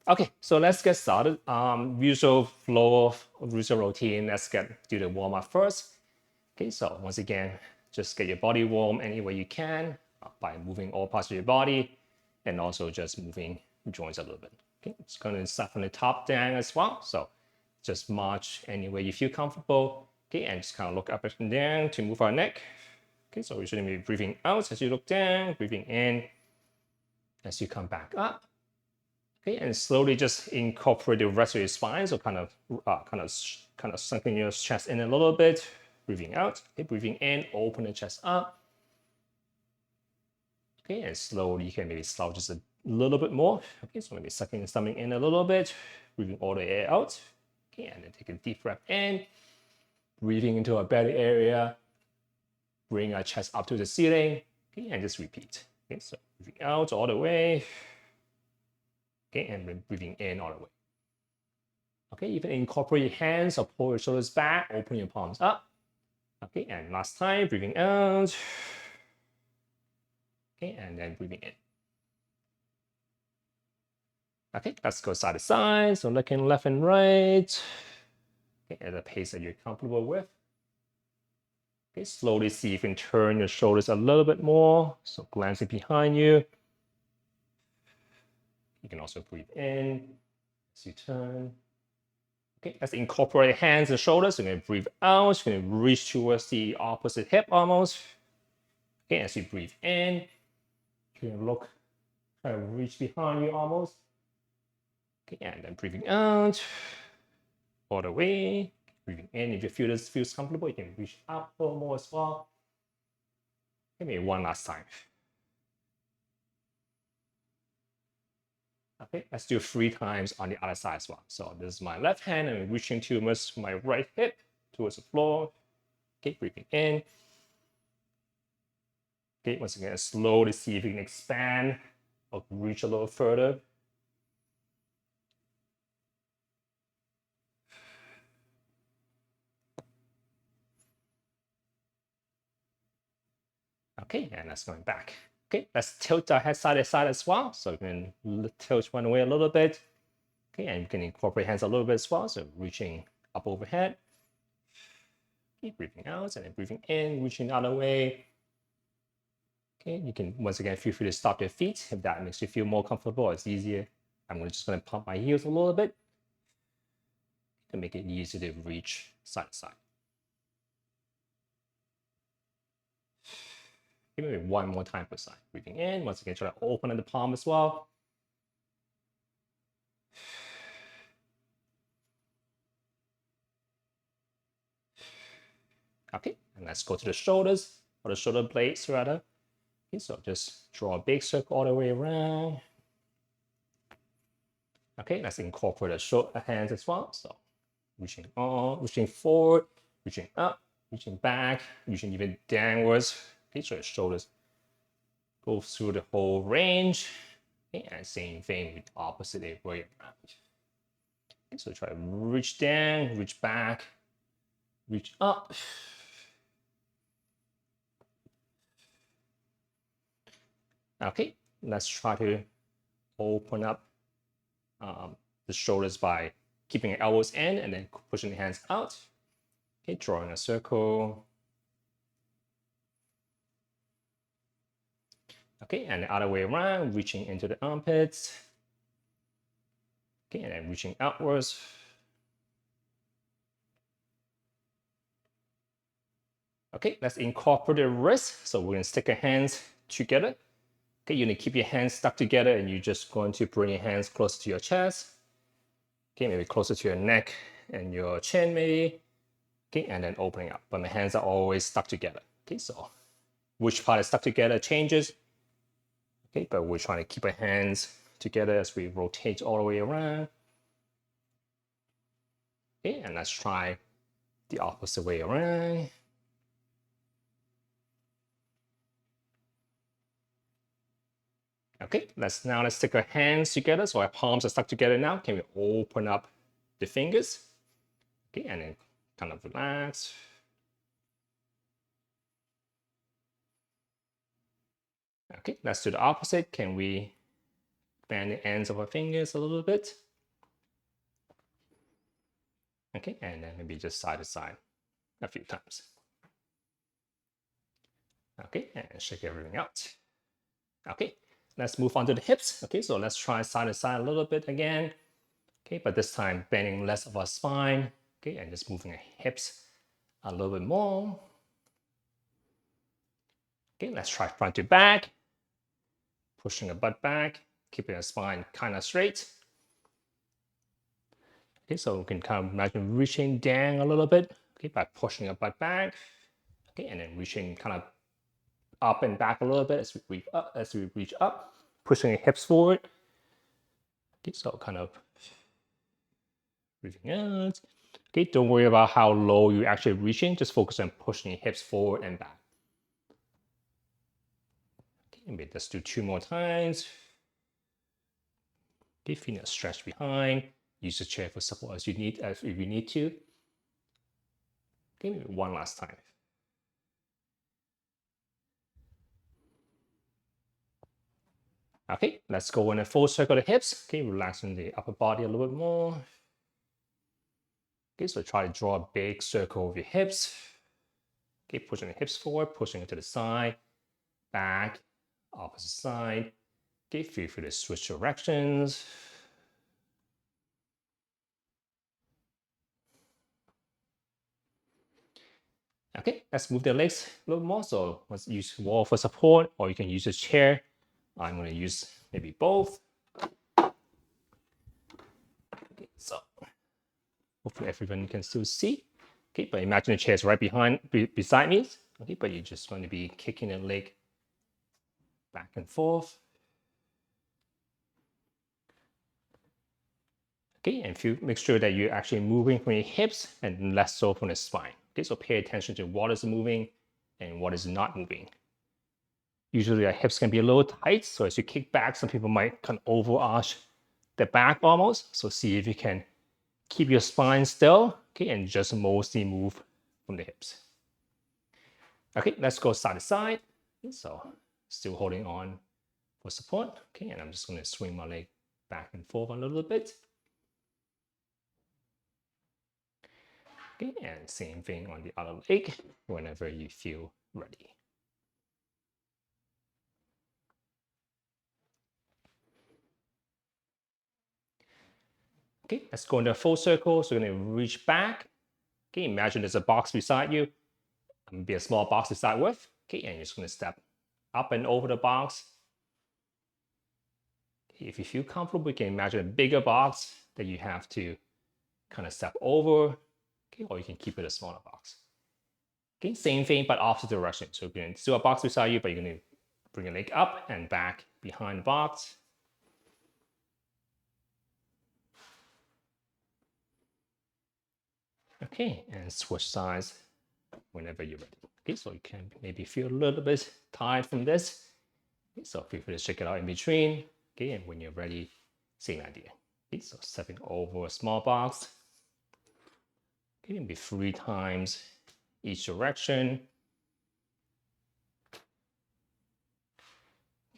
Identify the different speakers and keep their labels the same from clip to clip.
Speaker 1: Okay, so let's get started. Usual flow of usual routine. Let's do the warm up first. Okay, so once again, just get your body warm any way you can by moving all parts of your body and also just moving joints a little bit. Okay, it's going to start from the top down as well. So just march any way you feel comfortable. Okay, and just kind of look up and down to move our neck. Okay, so we shouldn't be breathing out as you look down, breathing in as you come back up. Okay, and slowly just incorporate the rest of your spine. So kind of sunken your chest in a little bit. Breathing out. Okay, breathing in, open the chest up. Okay, and slowly you can maybe slouch just a little bit more. Okay, so maybe sucking the stomach in a little bit, breathing all the air out. Okay, and then take a deep breath in, breathing into our belly area, bring our chest up to the ceiling. Okay, and just repeat. Okay, so breathing out all the way. Okay, and then breathing in all the way. Okay, you can incorporate your hands or pull your shoulders back, open your palms up. Okay, and last time, breathing out. Okay, and then breathing in. Okay, let's go side to side. So looking left and right. Okay, at a pace that you're comfortable with. Okay, slowly see if you can turn your shoulders a little bit more. So glancing behind you. You can also breathe in as you turn. Okay, let's incorporate hands and shoulders. You're going to breathe out. You're going to reach towards the opposite hip almost. Okay, as you breathe in, you can look, kind of reach behind you almost. Okay, and then breathing out all the way. Breathing in. If you feel this feels comfortable, you can reach up a little more as well. Okay, maybe one last time. Okay, let's do 3 times on the other side as well. So this is my left hand and I'm reaching towards my right hip, towards the floor. Okay, breathing in. Okay, once again, slowly see if you can expand or reach a little further. Okay, and that's going back. Okay, let's tilt our head side to side as well. So you can tilt one way a little bit. Okay, and you can incorporate hands a little bit as well. So reaching up overhead. Keep breathing out and then breathing in, reaching the other way. Okay, you can once again feel free to stop your feet if that makes you feel more comfortable. It's easier. I'm just going to pump my heels a little bit to make it easier to reach side to side. Give me one more time per side. Breathing in. Once again, try to open up the palm as well. Okay, and let's go to the shoulders, or the shoulder blades rather. Okay, so just draw a big circle all the way around. Okay, let's incorporate the hands as well. So reaching on, reaching forward, reaching up, reaching back, reaching even downwards. Okay, so the shoulders go through the whole range. Okay, and same thing with the opposite way around. Okay, so try to reach down, reach back, reach up. Okay, let's try to open up the shoulders by keeping your elbows in and then pushing the hands out. Okay, drawing a circle. Okay, and the other way around, reaching into the armpits. Okay, and then reaching outwards. Okay, let's incorporate the wrist. So we're gonna stick our hands together. Okay, you're gonna keep your hands stuck together and you're just going to bring your hands closer to your chest. Okay, maybe closer to your neck and your chin maybe. Okay, and then opening up. But my hands are always stuck together. Okay, so which part is stuck together changes. Okay, but we're trying to keep our hands together as we rotate all the way around. Okay, and let's try the opposite way around. Okay, let's stick our hands together. So our palms are stuck together now. Can we open up the fingers? Okay, and then kind of relax. Okay, let's do the opposite. Can we bend the ends of our fingers a little bit. Okay, and then maybe just side to side a few times. Okay, and shake everything out. Okay, let's move on to the hips. Okay, so let's try side to side a little bit again. Okay, but this time bending less of our spine. Okay, and just moving our hips a little bit more. Okay, let's try front to back. Pushing the butt back, keeping the spine kind of straight. Okay, so we can kind of imagine reaching down a little bit, okay, by pushing the butt back. Okay, and then reaching kind of up and back a little bit as we reach up, pushing the hips forward. Okay, so kind of breathing out. Okay, don't worry about how low you're actually reaching, just focus on pushing your hips forward and back. Okay, maybe let's do 2 more times. Okay, feeling a stretch behind. Use the chair for support as if you need to. Okay, maybe one last time. Okay, let's go in a full circle of the hips. Okay, relaxing the upper body a little bit more. Okay, so try to draw a big circle with your hips. Okay, pushing the hips forward, pushing it to the side, back, opposite side. Okay, feel free to switch directions. Okay, let's move the legs a little more. So let's use wall for support, or you can use a chair. I'm going to use maybe both. Okay, so hopefully everyone can still see. Okay, but imagine the chair is right beside me. Okay, but you're just going to be kicking the leg back and forth. Okay, and make sure that you're actually moving from your hips and less so from the spine. Okay, so pay attention to what is moving and what is not moving. Usually our hips can be a little tight, so as you kick back, some people might kind of over-arch the back almost. So see if you can keep your spine still, okay, and just mostly move from the hips. Okay, let's go side to side. So still holding on for support. Okay, and I'm just going to swing my leg back and forth a little bit. Okay, and same thing on the other leg whenever you feel ready. Okay, let's go into a full circle. So you're going to reach back. Okay, imagine there's a box beside you. Be a small box to start with. Okay, and you're just going to step up and over the box. Okay, if you feel comfortable, you can imagine a bigger box that you have to kind of step over. Okay, or you can keep it a smaller box. Okay, same thing, but opposite direction. So you're going to still a box beside you, but you're going to bring your leg up and back behind the box. Okay, and switch sides whenever you're ready. Okay, so you can maybe feel a little bit tired from this. Okay, so feel free to shake it out in between. Okay, and when you're ready, same idea. Okay, so stepping over a small box. Okay, maybe 3 times each direction.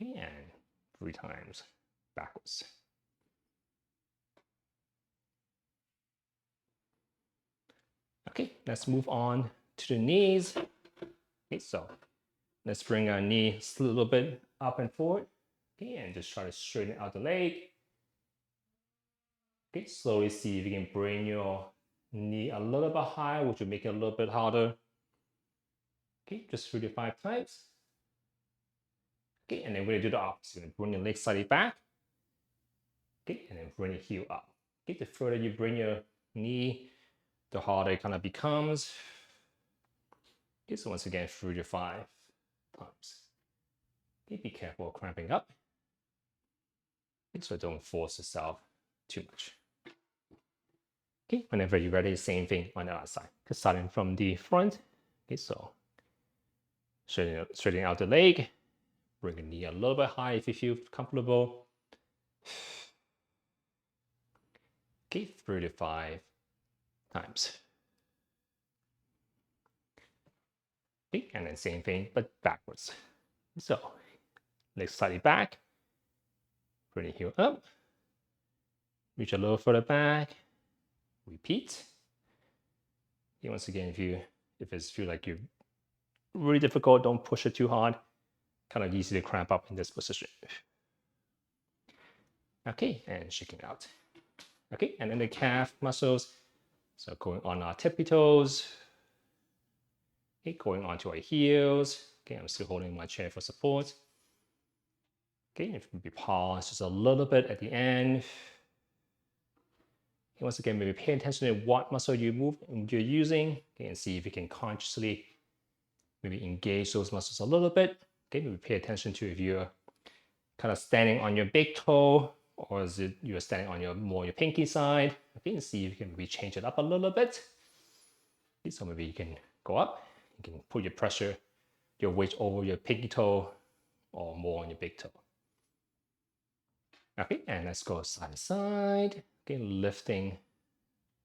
Speaker 1: Okay, and 3 times backwards. Okay, let's move on to the knees. Okay, so let's bring our knee a little bit up and forward. Okay, and just try to straighten out the leg. Okay, slowly see if you can bring your knee a little bit higher, which will make it a little bit harder. Okay, just 3 to 5 times. Okay, and then we're gonna do the opposite. You're gonna bring your leg slightly back. Okay, and then bring your heel up. Okay, the further you bring your knee, the harder it kind of becomes. Okay, so once again, 3 to 5 times. Okay, be careful of cramping up. Okay, so don't force yourself too much. Okay, whenever you're ready, same thing on the other side. Okay, starting from the front. Okay, so straightening out the leg. Bring the knee a little bit high if you feel comfortable. Okay, 3 to 5 times. Okay, and then same thing, but backwards. So, legs slightly back. Bring the heel up. Reach a little further back. Repeat. Okay, once again, if it feels like you're really difficult, don't push it too hard. Kind of easy to cramp up in this position. Okay, and shaking out. Okay, and then the calf muscles. So going on our tippy toes. Okay, going onto our heels. Okay, I'm still holding my chair for support. Okay, if you pause just a little bit at the end. Okay, once again, maybe pay attention to what muscle you're using. Okay, and see if you can consciously maybe engage those muscles a little bit. Okay, maybe pay attention to if you're kind of standing on your big toe, or is it you're standing on your pinky side. Okay, and see if you can maybe change it up a little bit. Okay, so maybe you can go up. You can put your weight over your pinky toe or more on your big toe. Okay, and let's go side to side. Okay, lifting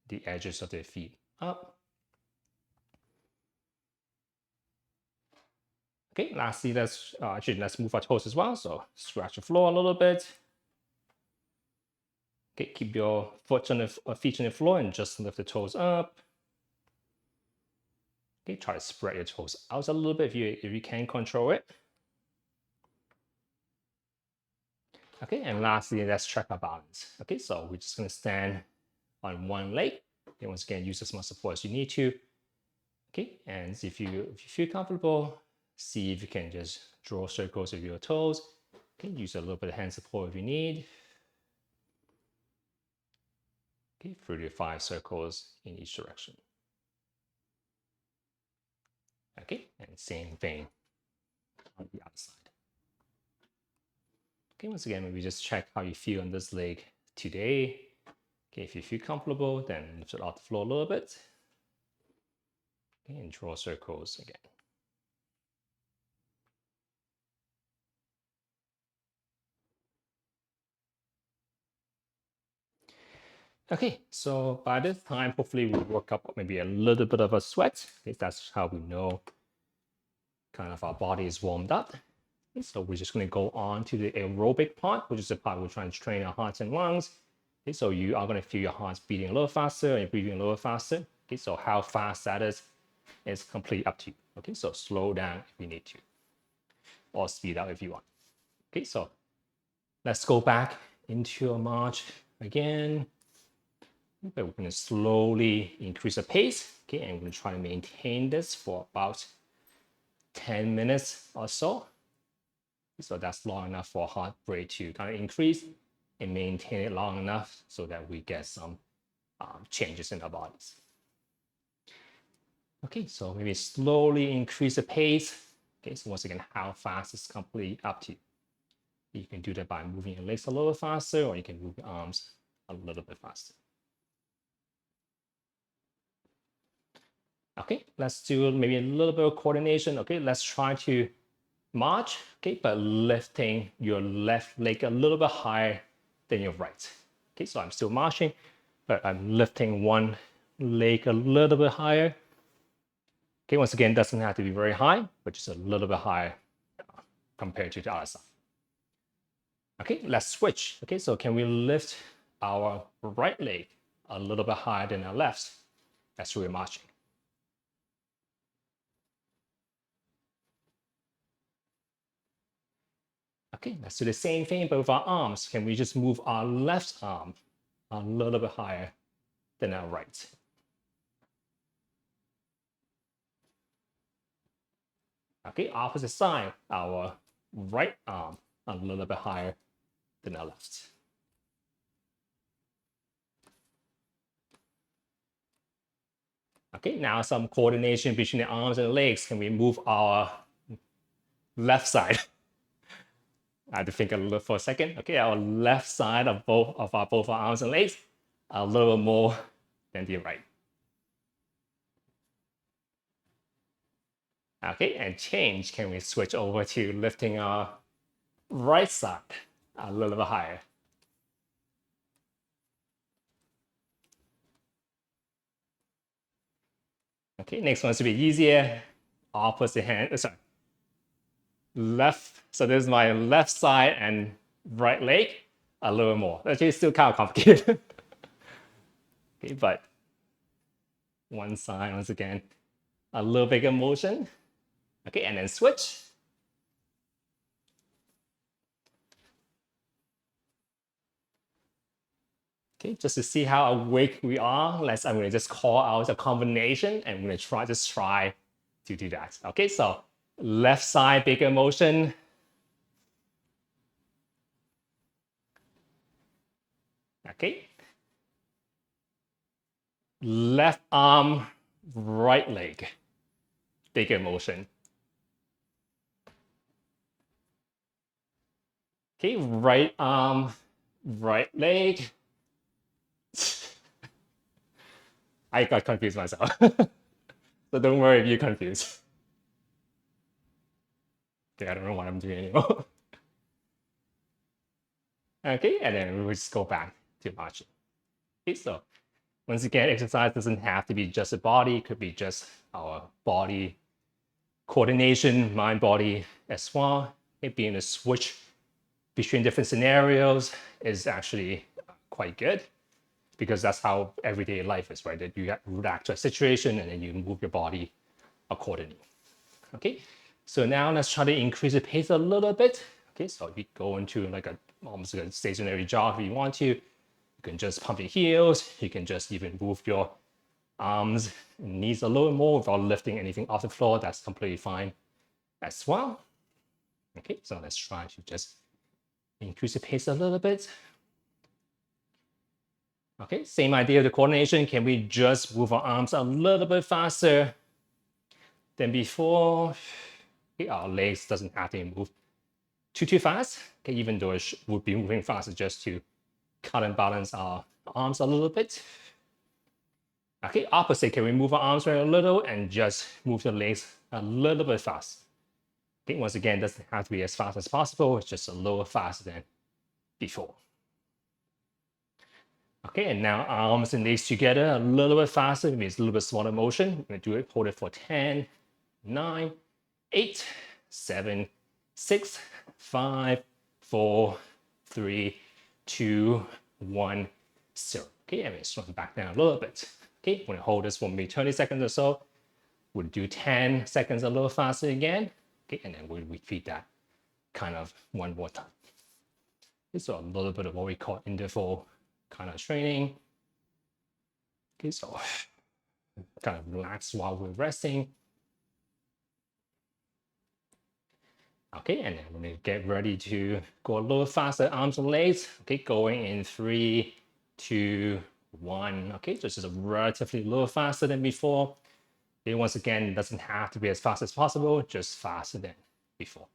Speaker 1: the edges of the feet up. Okay, lastly, let's move our toes as well. So scratch the floor a little bit. Okay, keep your feet on the floor and just lift the toes up. Okay, try to spread your toes out a little bit if you can control it. Okay, and lastly, let's check our balance. Okay, so we're just gonna stand on one leg. Okay, once again, use as much support as you need to. Okay, and if you feel comfortable, see if you can just draw circles with your toes. Okay, use a little bit of hand support if you need. Okay, 3 to 5 circles in each direction. Okay, and same thing on the other side. Okay, once again, maybe just check how you feel on this leg today. Okay, if you feel comfortable, then lift it off the floor a little bit. Okay, and draw circles again. Okay, so by this time, hopefully we work up maybe a little bit of a sweat. Okay, that's how we know kind of our body is warmed up. Okay, so we're just going to go on to the aerobic part, which is the part we're trying to train our hearts and lungs. Okay, so you are going to feel your heart's beating a little faster and breathing a little faster. Okay, so how fast that is completely up to you. Okay, so slow down if you need to, or speed up if you want. Okay, so let's go back into a march again. But we're going to slowly increase the pace. Okay, and we're going to try to maintain this for about 10 minutes or so. So that's long enough for heart rate to kind of increase and maintain it long enough so that we get some changes in our bodies. Okay, so maybe slowly increase the pace. Okay, so once again, how fast is completely up to you. You can do that by moving your legs a little faster, or you can move your arms a little bit faster. Okay, let's do maybe a little bit of coordination. Okay, let's try to march, okay, but lifting your left leg a little bit higher than your right. Okay, so I'm still marching, but I'm lifting one leg a little bit higher. Okay, once again, doesn't have to be very high, but just a little bit higher compared to the other side. Okay, let's switch. Okay, so can we lift our right leg a little bit higher than our left as we're marching? Okay, let's do the same thing, but with our arms. Can we just move our left arm a little bit higher than our right? Okay, opposite side, our right arm a little bit higher than our left. Okay, now some coordination between the arms and the legs. Can we move our left side? I had to think a little for a second. Okay, our left side of both our arms and legs a little bit more than the right. Okay, and change. Can we switch over to lifting our right side a little bit higher? Okay, next one's to be easier. Opposite hand, sorry. Left, so this is my left side and right leg. a little more. Actually, it's still kind of complicated. Okay, but one side, once again, a little bigger motion. Okay, and then switch. Okay, just to see how awake we are, I'm going to just call out a combination and I'm going to try to do that. Okay, so left side bigger motion. Okay. Left arm, right leg, bigger motion. Okay, right arm, right leg. I got confused myself. So don't worry if you're confused. Okay, I don't know what I'm doing anymore. Okay, and then we'll just go back to marching. Okay, so once again, exercise doesn't have to be just a body, it could be just our body coordination, mind body as well. It being a switch between different scenarios is actually quite good because that's how everyday life is, right? That you react to a situation and then you move your body accordingly. Okay, so now let's try to increase the pace a little bit. Okay, so you go into like almost a stationary jog if you want to. You can just pump your heels. You can just even move your arms and knees a little more without lifting anything off the floor. That's completely fine as well. Okay, so let's try to just increase the pace a little bit. Okay, same idea of the coordination. Can we just move our arms a little bit faster than before? Okay, our legs doesn't have to move too fast. Okay, even though it would be moving faster just to counterbalance our arms a little bit. Okay, opposite. Can we move our arms a little and just move the legs a little bit fast? Okay, once again, it doesn't have to be as fast as possible. It's just a little faster than before. Okay, and now arms and legs together a little bit faster. Maybe it's a little bit smaller motion. We're going to do it, hold it for 10, 9, 8, 7, 6, 5, 4, 3, 2, 1, 0. Okay, and we slow it back down a little bit. Okay, we're going to hold this for maybe 20 seconds or so. We'll do 10 seconds a little faster again. Okay, and then we'll repeat that kind of one more time. Okay, so a little bit of what we call interval kind of training. Okay, so kind of relax while we're resting. Okay, and then we're gonna get ready to go a little faster, arms and legs. Okay, going in 3, 2, 1. Okay, so this is a relatively little faster than before. Okay, once again, it doesn't have to be as fast as possible, just faster than before.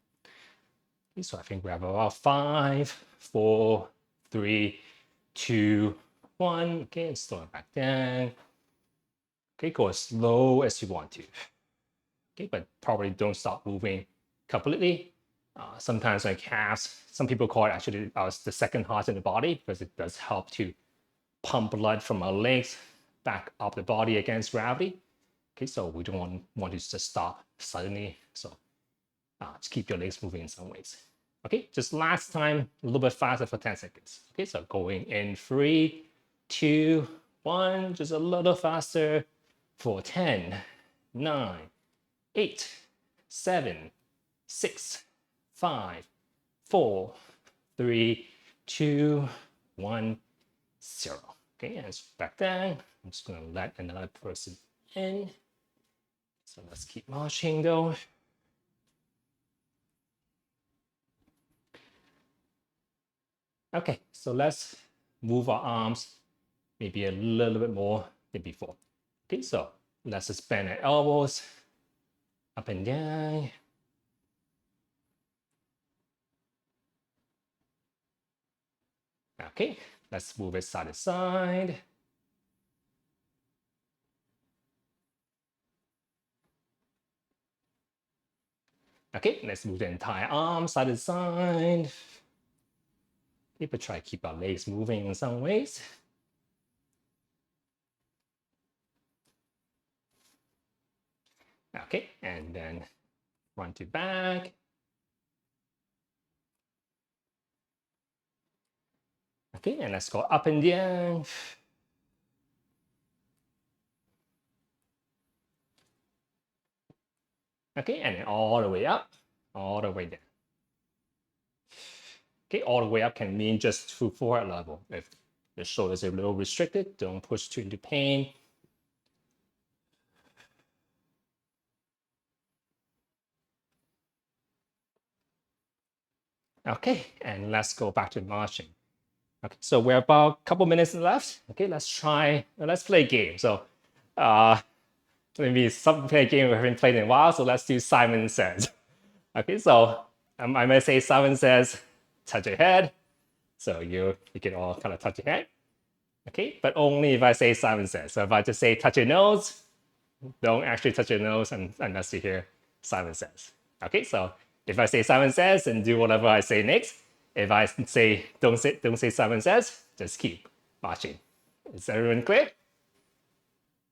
Speaker 1: Okay, so I think we have about 5, 4, 3, 2, 1. Okay, and slow it back down. Okay, go as slow as you want to. Okay, but probably don't stop moving completely. Sometimes like calves, some people call it actually the second heart in the body because it does help to pump blood from our legs back up the body against gravity. Okay, so we don't want to just stop suddenly. So just keep your legs moving in some ways. Okay, just last time, a little bit faster for 10 seconds. Okay, so going in 3, 2, 1, just a little faster for 10, 9, 8, 7, 6, 5, 4, 3, 2, 1, 0. Okay, and it's back down. I'm just going to let another person in. So let's keep marching though. Okay, so let's move our arms maybe a little bit more than before. Okay, so let's just bend our elbows up and down. Okay, let's move it side to side. Okay, let's move the entire arm side to side. Okay, but try to keep our legs moving in some ways. Okay, and then front to back. Okay, and let's go up and down. Okay, and then all the way up, all the way down. Okay, all the way up can mean just to forehead level. If the shoulders are a little restricted, don't push too into pain. Okay, and let's go back to marching. Okay, so we're about a couple minutes left. Okay, let's play a game. So maybe some play a game we haven't played in a while. So let's do Simon Says. Okay, so I may say Simon Says, touch your head. So you can all kind of touch your head. Okay, but only if I say Simon Says. So if I just say touch your nose, don't actually touch your nose unless you hear Simon Says. Okay, so if I say Simon Says, then do whatever I say next. If I say don't say Simon Says, just keep marching. Is everyone clear?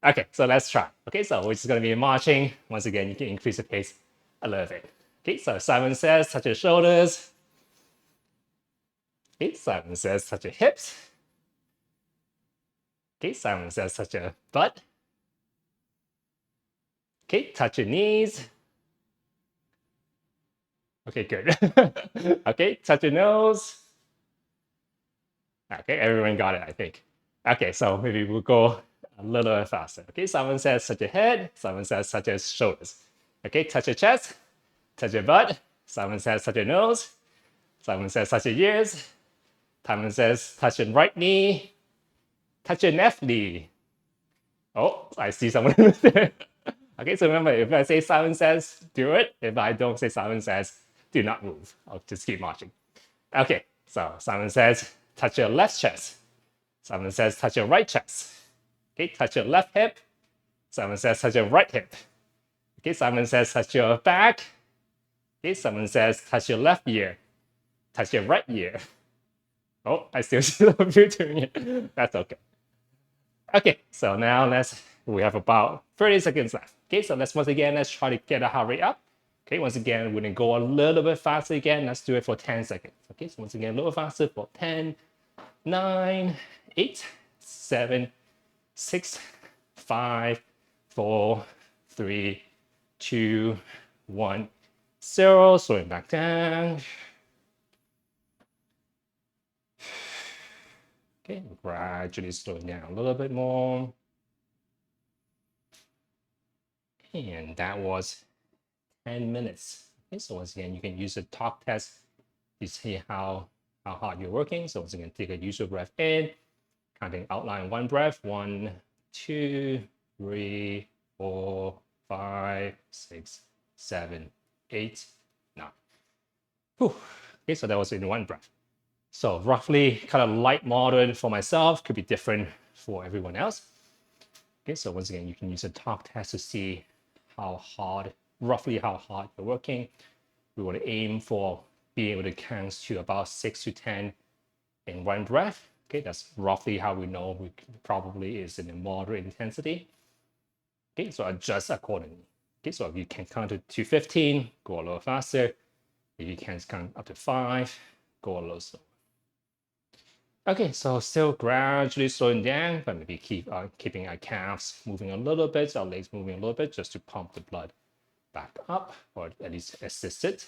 Speaker 1: Okay, so let's try. Okay, so we're just gonna be marching. Once again, you can increase the pace a little bit. Okay, so Simon Says, touch your shoulders. Okay, Simon Says, touch your hips. Okay, Simon Says, touch your butt. Okay, touch your knees. Okay, good. Okay, touch your nose. Okay, everyone got it, I think. Okay, so maybe we'll go a little bit faster. Okay, Simon Says touch your head. Simon Says touch your shoulders. Okay, touch your chest, touch your butt. Simon Says touch your nose. Simon Says touch your ears. Simon Says touch your right knee, touch your left knee. Oh, I see someone there. Okay, so remember, if I say Simon Says, do it. If I don't say Simon Says, do not move. I'll just keep marching. Okay, so Simon Says, touch your left chest. Simon Says, touch your right chest. Okay, touch your left hip. Simon Says, touch your right hip. Okay, Simon Says, touch your back. Okay, Simon Says, touch your left ear. Touch your right ear. Oh, I still see some of you doing it. That's okay. Okay, so now we have about 30 seconds left. Okay, so let's try to get a heart rate up. Okay, once again, we're gonna go a little bit faster again. Let's do it for 10 seconds. Okay, so once again, a little faster for 10, 9, 8, 7, 6, 5, 4, 3, 2, 1, 0. Slowing back down. Okay, gradually slowing down a little bit more. And that was 10 minutes. Okay, so once again, you can use the talk test to see how hard you're working. So once again, take a usual breath in, counting outline one breath, 1, 2, 3, 4, 5, 6, 7, 8, 9. Whew. Okay, so that was in one breath. So roughly kind of light, moderate for myself, could be different for everyone else. Okay, so once again, you can use a talk test to see roughly how hard you're working. We want to aim for being able to count to about 6 to 10 in one breath. Okay, that's roughly how we know we probably is in a moderate intensity. Okay, so adjust accordingly. Okay, so if you can count to 15, go a little faster. If you can count up to 5, go a little slower. Okay, so still gradually slowing down, but maybe keeping our calves moving a little bit, our legs moving a little bit, just to pump the blood back up, or at least assist it.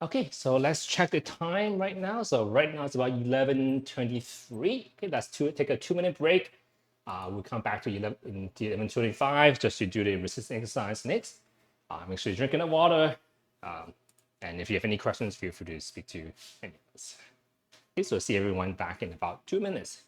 Speaker 1: Okay, so let's check the time right now. So right now it's about 11:23. Okay, take a 2-minute break. We'll come back to 11:25 just to do the resistance exercise next. Make sure you're drinking the water. And if you have any questions, feel free to speak to any of us. Okay, so see everyone back in about 2 minutes.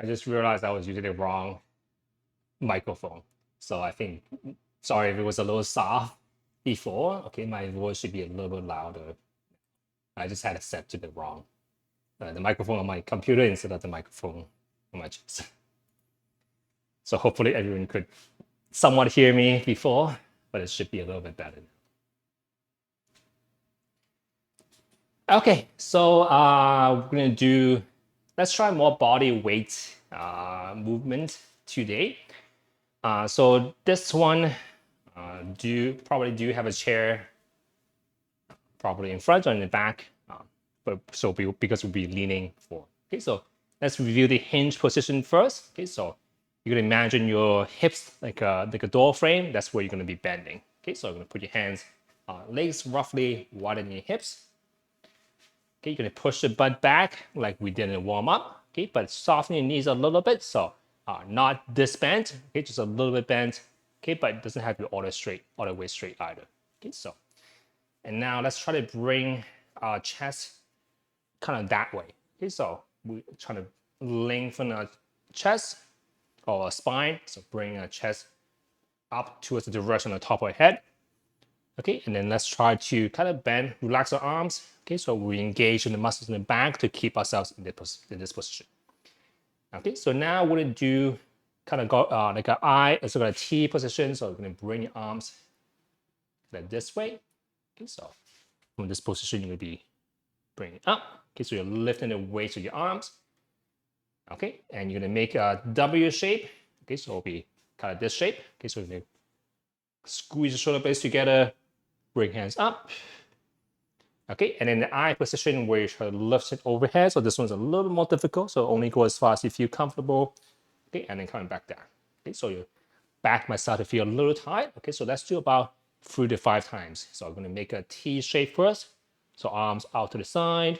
Speaker 1: I just realized I was using the wrong microphone. So I think, sorry if it was a little soft before. Okay, my voice should be a little bit louder. I just had it set to the wrong, the microphone on my computer instead of the microphone on my chest. So hopefully everyone could somewhat hear me before, but it should be a little bit better now. Okay, so we're gonna do, let's try more body weight movement today. So this one, probably do have a chair probably in front or in the back, because we'll be leaning forward. Okay, so let's review the hinge position first. Okay, so you can imagine your hips like a door frame. That's where you're going to be bending. Okay, so you're going to put your hands, legs roughly wider than your hips. Okay, you're going to push the butt back like we did in warm up. Okay, but soften your knees a little bit. So not this bent. Okay, just a little bit bent. Okay, but it doesn't have to be all the way straight either. Okay, so. And now let's try to bring our chest kind of that way. Okay, so we try to lengthen our chest or our spine. So bring our chest up towards the direction of the top of our head. Okay, and then let's try to kind of bend, relax our arms. Okay, so we engage in the muscles in the back to keep ourselves in this position. Okay, so now we're gonna do kind of go like an I, so like a T position. So we're gonna bring your arms like this way. Okay, so from this position, you're gonna be bringing it up. Okay, so you're lifting the weight of your arms. Okay, and you're gonna make a W shape. Okay, so it'll be kind of this shape. Okay, so you're gonna squeeze the shoulder blades together, bring hands up. Okay, and in the I position where you try to lift it overhead. So this one's a little bit more difficult. So only go as far as you feel comfortable. Okay, and then coming back down. Okay, so your back might start to feel a little tight. Okay, so let's do about 3 to 5 times. So I'm gonna make a T shape first. So arms out to the side.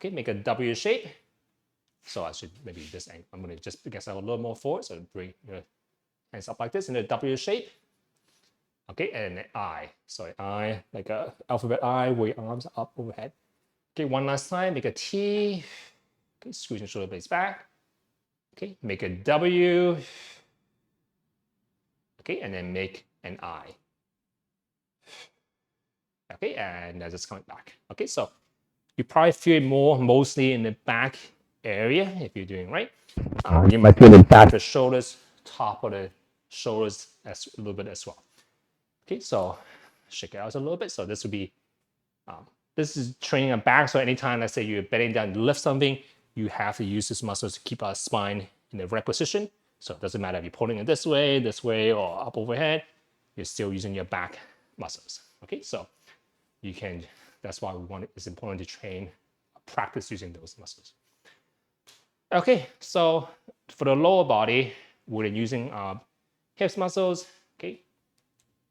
Speaker 1: Okay, make a W shape. So I should maybe this angle. I'm gonna just get a little more forward. So bring your hands up like this in a W shape. Okay, and an I. So I, like a alphabet I, where your arms are up overhead. Okay, one last time, make a T. Okay, squeeze your shoulder blades back. Okay, make a W. Okay, and then make an I. Okay, and that's just coming back. Okay, so you probably feel it mostly in the back area if you're doing right. You might feel the back of the shoulders, top of the shoulders a little bit as well. Okay, so shake it out a little bit. So this would be, this is training our back. So anytime, let's say you're bending down to lift something, you have to use this muscle to keep our spine in the right position. So it doesn't matter if you're pulling it this way, or up overhead, you're still using your back muscles. Okay, so you can, that's why it's important to train, practice using those muscles. Okay, so for the lower body, we're using our hips muscles. Okay,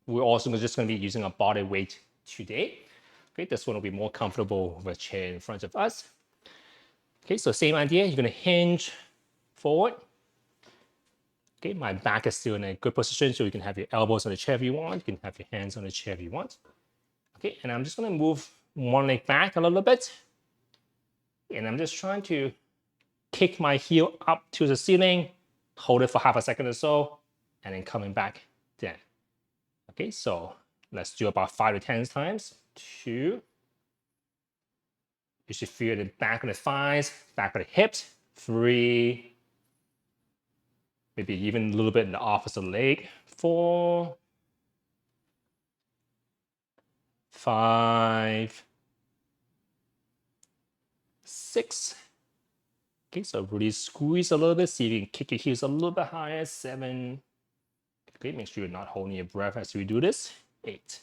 Speaker 1: we're also just going to be using our body weight today. Okay, this one will be more comfortable with a chair in front of us. Okay, so same idea, you're going to hinge forward. Okay, my back is still in a good position, so you can have your elbows on the chair if you want. You can have your hands on the chair if you want. Okay, and I'm just going to move one leg back a little bit. And I'm just trying to kick my heel up to the ceiling, hold it for half a second or so, and then coming back down. Okay, so let's do about 5 to 10 times. 2. You should feel the back of the thighs, back of the hips. 3. Maybe even a little bit in the opposite leg. 4. 5. 6. Okay, so really squeeze a little bit. See if you can kick your heels a little bit higher. 7. Okay, make sure you're not holding your breath as we do this. 8.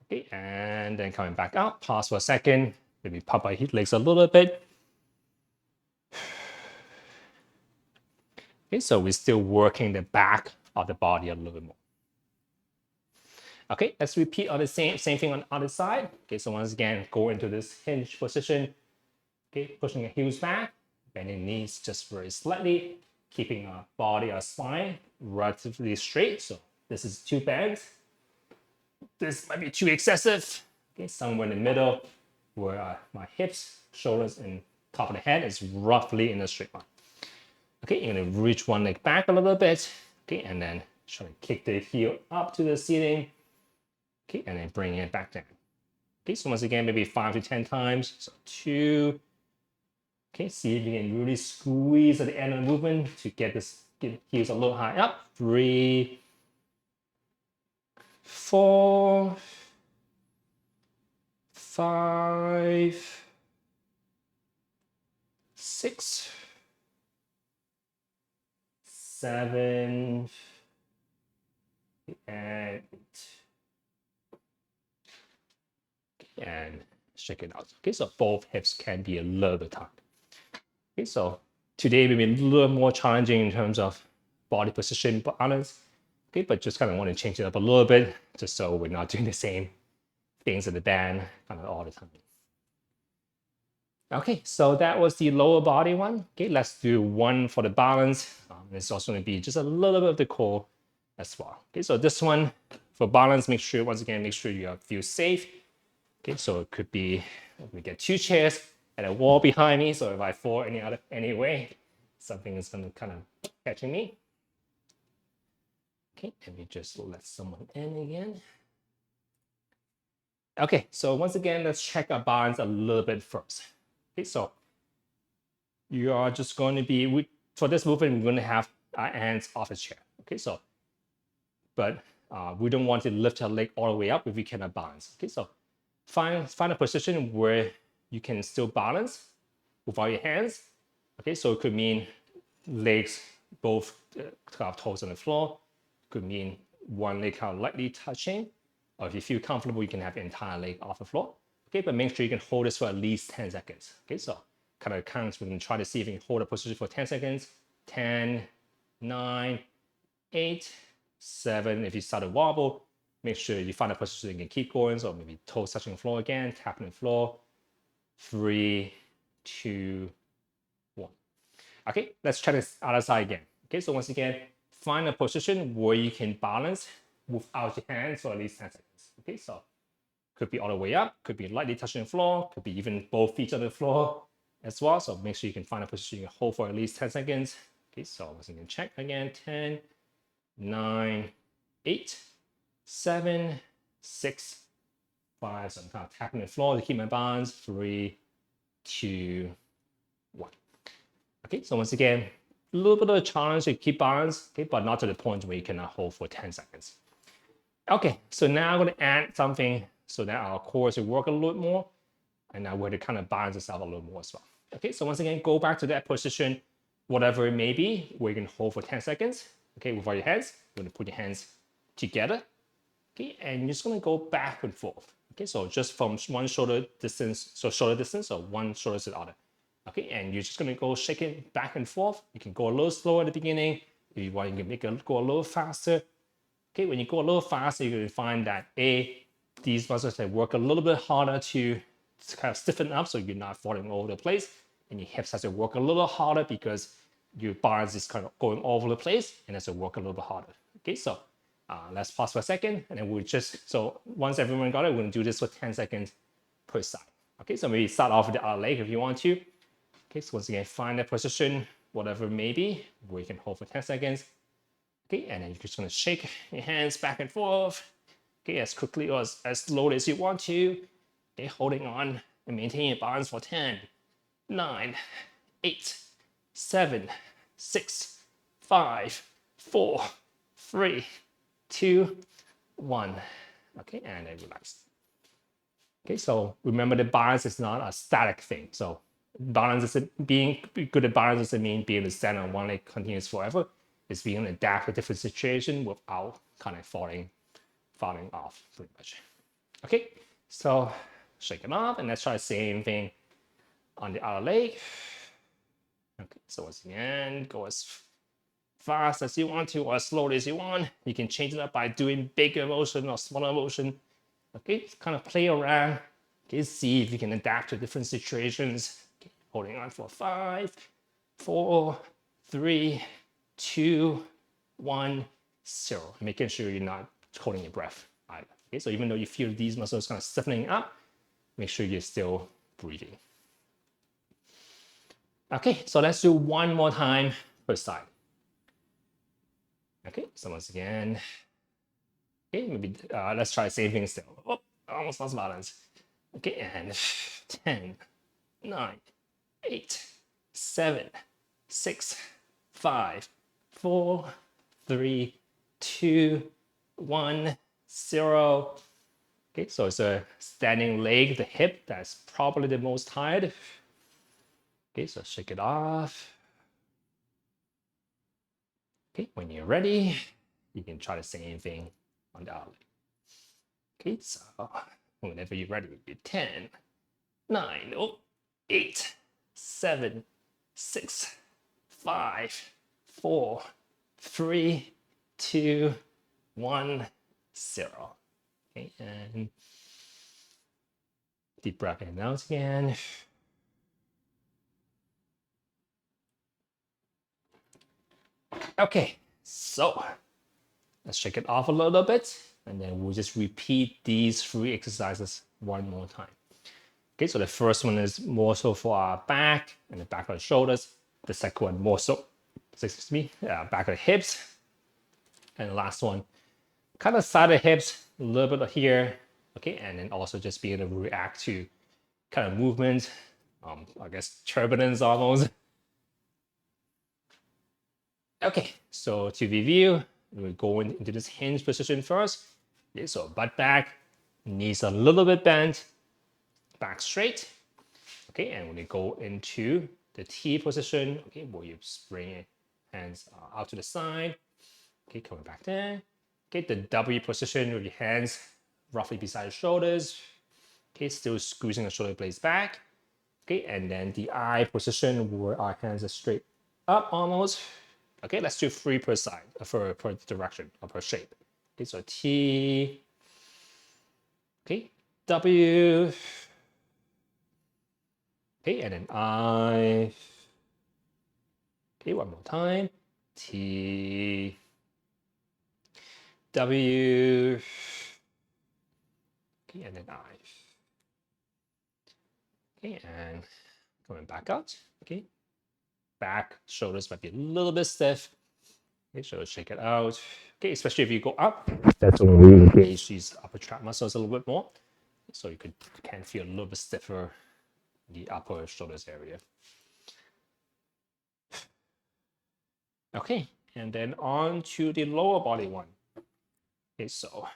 Speaker 1: Okay, and then coming back up. Pause for a second. Maybe pop our legs a little bit. Okay, so we're still working the back of the body a little bit more. Okay, let's repeat on the same thing on the other side. Okay, so once again, go into this hinge position. Okay, pushing the heels back, bending knees just very slightly, keeping our body, our spine relatively straight. So this is 2 bends. This might be too excessive. Okay, somewhere in the middle where my hips, shoulders, and top of the head is roughly in a straight line. Okay, you're gonna reach one leg back a little bit. Okay, and then try to kick the heel up to the ceiling. Okay, and then bring it back down. Okay, so once again, maybe 5 to 10 times. So 2. Okay, see if you can really squeeze at the end of the movement to get the heels a little high up. 3, 4, 5, 6, 7, and 8. And shake it out. Okay, so both hips can be a little bit tight. Okay, so today will be a little more challenging in terms of body position balance. Okay, but just kind of want to change it up a little bit just so we're not doing the same things in the band kind of all the time. Okay, so that was the lower body one. Okay, let's do one for the balance. It's also going to be just a little bit of the core as well. Okay, so this one for balance, make sure, once again, make sure you feel safe. Okay, so it could be, we get 2 chairs and a wall behind me. So if I fall any way, something is going to kind of catching me. Okay, and we just let someone in again. Okay, so once again, let's check our balance a little bit first. Okay, so you are just going to be, for this movement, we're going to have our hands off the chair. Okay, so, but we don't want to lift our leg all the way up if we cannot balance. Okay, so find a position where you can still balance without your hands. Okay, so it could mean legs, both toes on the floor. Could mean one leg kind of lightly touching. Or if you feel comfortable, you can have the entire leg off the floor. Okay, but make sure you can hold this for at least 10 seconds. Okay, so kind of counts. We can try to see if you can hold a position for 10 seconds. 10, 9, 8, 7. If you start to wobble, make sure you find a position you can keep going. So maybe toes touching the floor again, tapping the floor. 3, 2, 1. Okay, let's try this other side again. Okay, so once again, find a position where you can balance without your hands for at least 10 seconds. Okay, so could be all the way up, could be lightly touching the floor, could be even both feet on the floor as well. So make sure you can find a position you can hold for at least 10 seconds. Okay, so once again, check again, 10, 9, 8, 7, 6, 5. So I'm kind of tapping the floor to keep my balance. 3, 2, 1. Okay, so once again, a little bit of a challenge to keep balance, okay, but not to the point where you cannot hold for 10 seconds. Okay, so now I'm going to add something so that our core will work a little bit more, and now we're going to kind of balance this out a little more as well. Okay, so once again, go back to that position, whatever it may be, where you can hold for 10 seconds. Okay, without your hands, you're going to put your hands together. Okay, and you're just going to go back and forth. Okay, so just from one shoulder distance, so shoulder distance, so one shoulder to the other. Okay, and you're just going to go shake it back and forth. You can go a little slower at the beginning. If you want, you can make it go a little faster. Okay, when you go a little faster, you're going to find that these muscles they work a little bit harder to kind of stiffen up so you're not falling all over the place. And your hips has to work a little harder because your balance is kind of going all over the place and has to work a little bit harder. Okay, so let's pause for a second and then we'll just, so once everyone got it, we're going to do this for 10 seconds per side. Okay, so maybe start off with the other leg if you want to. Okay, so once again, find that position, whatever it may be, where you can hold for 10 seconds. Okay, and then you're just gonna shake your hands back and forth. Okay, as quickly or as slowly as you want to. Okay, holding on and maintaining your balance for 10, 9, 8, 7, 6, 5, 4, 3, 2, 1. Okay, and then relax. Okay, so remember the balance is not a static thing. So balance isn't being good at balance doesn't mean being able to stand on one leg continuous forever. It's being able to adapt to different situations without kind of falling off pretty much. Okay, so shake it off and let's try the same thing on the other leg. Okay, so once again, go as fast as you want to or as slowly as you want. You can change it up by doing bigger motion or smaller motion. Okay, kind of play around. Okay, see if you can adapt to different situations. Okay, holding on for 5, 4, 3, 2, 1, 0. Making sure you're not holding your breath either. Okay, so even though you feel these muscles kind of stiffening up, make sure you're still breathing. Okay, so let's do one more time per side. Okay, so once again, okay, maybe let's try the same thing still. Oh, almost lost balance. Okay, and 10, 9, 8, 7, 6, 5, 4, 3, 2, 1, 0. Okay, so it's a standing leg, the hip, that's probably the most tired. Okay, so shake it off. Okay, when you're ready, you can try the same thing on the other leg. Okay, so whenever you're ready, you 10, 9, 8, 7, 6, 5, 4, 3, 2, 1, 0. Okay, and deep breath in and out again. Okay, so let's shake it off a little bit, and then we'll just repeat these 3 exercises one more time. Okay, so the first one is more so for our back and the back of the shoulders. The second one more so, excuse me, back of the hips. And the last one, kind of side of the hips, a little bit here. Okay, and then also just being able to react to kind of movement, I guess turbulence almost. Okay, so to review, we're going into this hinge position first. Okay, so butt back, knees a little bit bent, back straight. Okay, and when you go into the T position, okay, where you bring your hands out to the side. Okay, coming back there. Okay, the W position with your hands roughly beside your shoulders. Okay, still squeezing the shoulder blades back. Okay, and then the I position where our hands are straight up almost. Okay, let's do 3 per side, per direction or per shape. Okay, so T, okay, W, okay, and then I, okay, one more time, T, W, okay, and then I. Okay, and coming back out, okay, back, shoulders might be a little bit stiff. Okay, so shake it out. Okay, especially if you go up, that's when we engage these upper trap muscles a little bit more. So you can feel a little bit stiffer in the upper shoulders area. Okay, and then on to the lower body one. Okay, so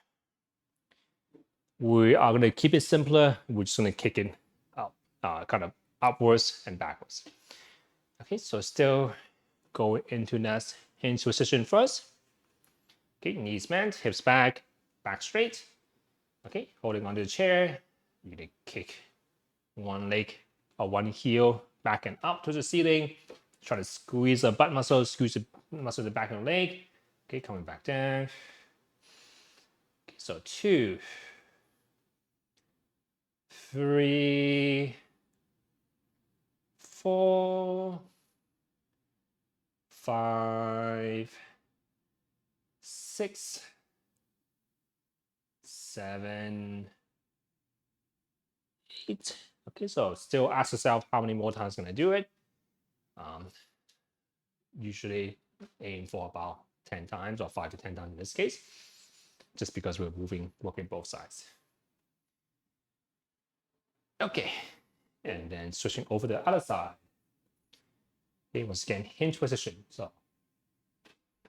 Speaker 1: we are going to keep it simpler. We're just going to kick it up, kind of upwards and backwards. Okay, so still go into that hinge position first. Okay, knees bent, hips back, back straight. Okay, holding onto the chair. You're going to kick one leg or one heel back and up to the ceiling. Try to squeeze the butt muscle, squeeze the muscle of the back of the leg. Okay, coming back down. Okay, so 2, 3, 4, 5, 6, 7, 8. Okay, so still ask yourself how many more times can I do it. Usually aim for about 10 times or 5 to 10 times in this case, just because we're working both sides. Okay, and then switching over to the other side. Okay, once again, hinge position. So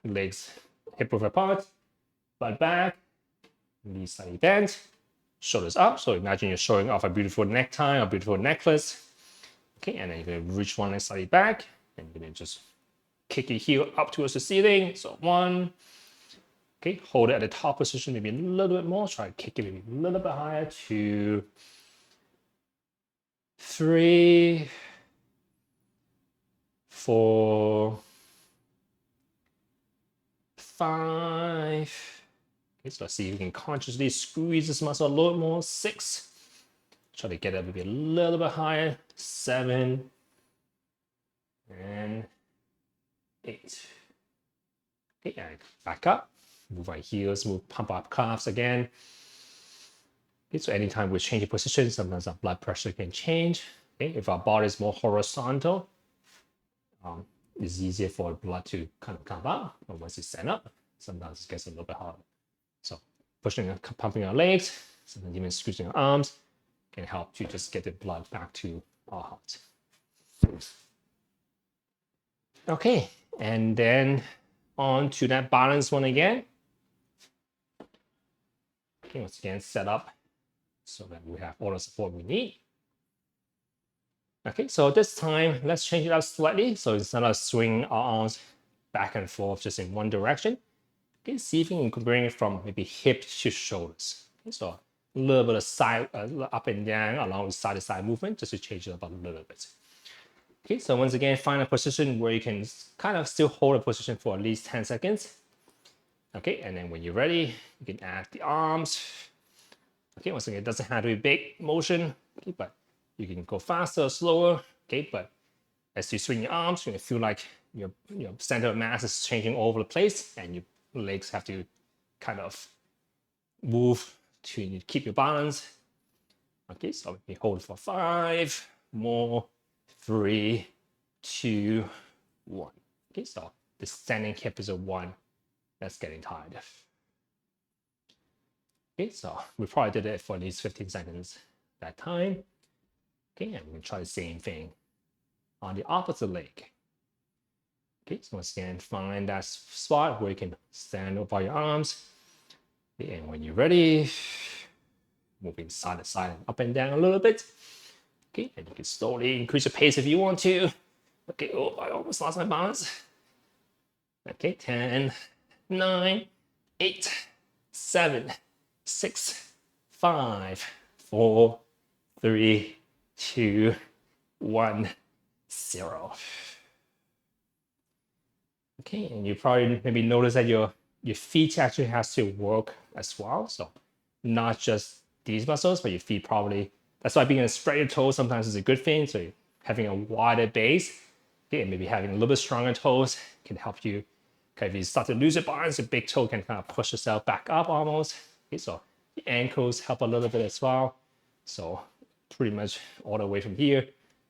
Speaker 1: legs hip width apart, butt back, knees slightly bent, shoulders up. So imagine you're showing off a beautiful necktie or beautiful necklace. Okay, and then you're going to reach one leg slightly back, and you're going to just kick your heel up towards the ceiling. So 1. Okay, hold it at the top position, maybe a little bit more. Try to kick it maybe a little bit higher. 2, 3, 4, 5. Okay, so let's see if you can consciously squeeze this muscle a little more. 6. Try to get it maybe a little bit higher. 7 and 8. Okay, and back up. Move our heels, pump up calves again. Okay, so anytime we change position, sometimes our blood pressure can change. Okay, if our body is more horizontal, it's easier for blood to kind of come up. But once you stand up, sometimes it gets a little bit harder. So pushing and pumping our legs, sometimes even squeezing our arms can help to just get the blood back to our heart. Okay, and then on to that balance one again. Okay, once again, set up so that we have all the support we need. Okay, so this time, let's change it up slightly. So instead of swinging our arms back and forth just in one direction, okay, see if you can bring it from maybe hip to shoulders. Okay, so a little bit of side, up and down along with side-to-side movement just to change it up a little bit. Okay, so once again, find a position where you can kind of still hold a position for at least 10 seconds. Okay, and then when you're ready, you can add the arms. Okay, once again, it doesn't have to be big motion, okay, but you can go faster or slower, okay, but as you swing your arms, you feel like your center of mass is changing all over the place and your legs have to kind of move to keep your balance. Okay, so we hold for 5 more, 3, 2, 1. Okay, so the standing hip is a 1. That's getting tired. Okay, so we probably did it for at least 15 seconds that time. Okay, and we'll try the same thing on the opposite leg. Okay, so once again, find that spot where you can stand up by your arms. Okay, and when you're ready, moving side to side and up and down a little bit. Okay, and you can slowly increase your pace if you want to. Okay, oh, I almost lost my balance. Okay, 10, 9, 8, 7, 6, 5, 4, 3, 2, 1, 0. Okay, and you probably maybe notice that your feet actually has to work as well. So not just these muscles, but your feet probably, that's why being able to spread your toes sometimes is a good thing. So having a wider base, okay, and maybe having a little bit stronger toes can help you. Okay, if you start to lose your balance, your big toe can kind of push yourself back up almost. Okay, so the ankles help a little bit as well. So pretty much all the way from here